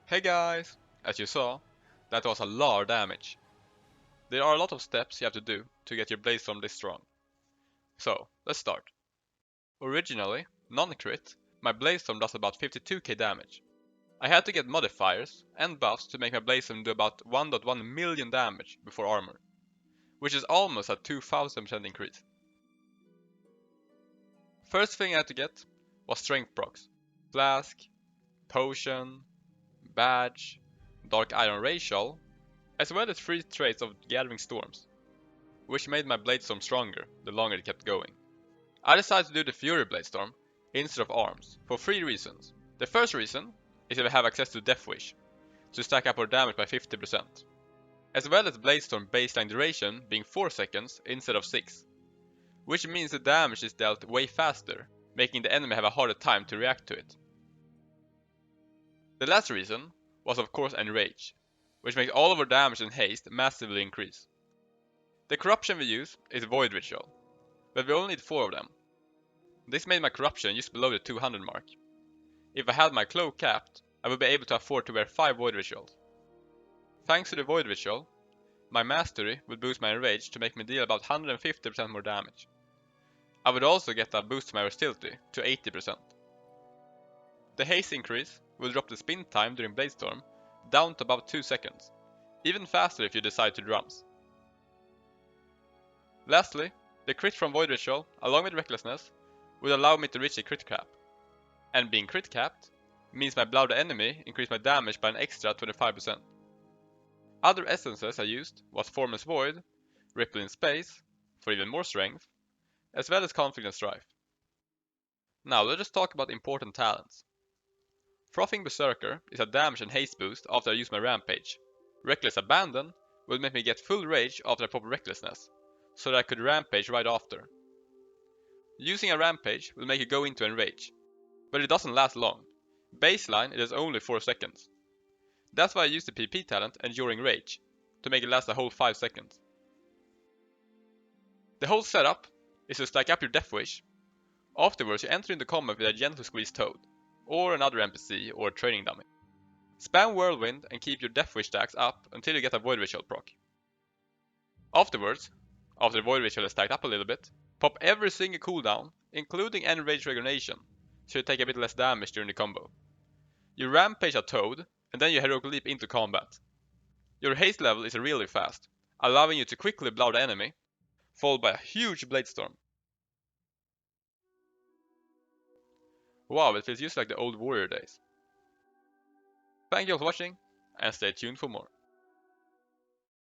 Hey guys! As you saw, that was a lot of damage. There are a lot of steps you have to do to get your Bladestorm this strong. So, let's start. Originally, non-crit, my Bladestorm does about 52k damage. I had to get modifiers and buffs to make my Bladestorm do about 1.1 million damage before armor, which is almost a 2000% increase. First thing I had to get was strength procs. Flask, potion, badge, dark iron racial, as well as 3 traits of gathering storms, which made my Bladestorm stronger the longer it kept going. I decided to do the Fury Bladestorm instead of arms for 3 reasons. The first reason is that I have access to Death Wish to stack up our damage by 50%, as well as Bladestorm baseline duration being 4 seconds instead of 6, which means the damage is dealt way faster, making the enemy have a harder time to react to it. The last reason was of course Enrage, which makes all of our damage and haste massively increase. The corruption we use is Void Ritual, but we only need 4 of them. This made my corruption just below the 200 mark. If I had my cloak capped, I would be able to afford to wear 5 Void Rituals. Thanks to the Void Ritual, my mastery would boost my enrage to make me deal about 150% more damage. I would also get a boost to my versatility to 80%. The haste increase will drop the spin time during Bladestorm down to about 2 seconds, even faster if you decide to drums. Lastly, the crit from Void Ritual, along with Recklessness, would allow me to reach a crit cap. And being crit capped means my Blood enemy increased my damage by an extra 25%. Other essences I used was Formless Void, Ripple in Space, for even more strength, as well as Conflict and Strife. Now let us talk about important talents. Frothing Berserker is a damage and haste boost after I use my Rampage. Reckless Abandon will make me get full rage after I pop Recklessness, so that I could Rampage right after. Using a Rampage will make you go into Enrage, but it doesn't last long. Baseline it is only 4 seconds. That's why I use the PP talent Enduring Rage, to make it last a whole 5 seconds. The whole setup is to stack up your Death Wish. Afterwards you enter into combat with a Gentle Squeeze Toad, or another NPC or training dummy. Spam Whirlwind and keep your Death Wish stacks up until you get a Void Ritual proc. Afterwards, after the Void Ritual is stacked up a little bit, pop every single cooldown, including Enrage Regeneration, so you take a bit less damage during the combo. You Rampage a Toad, and then you Heroic Leap into combat. Your haste level is really fast, allowing you to quickly blow the enemy, followed by a huge Bladestorm. Wow, it feels just like the old warrior days. Thank you all for watching, and stay tuned for more.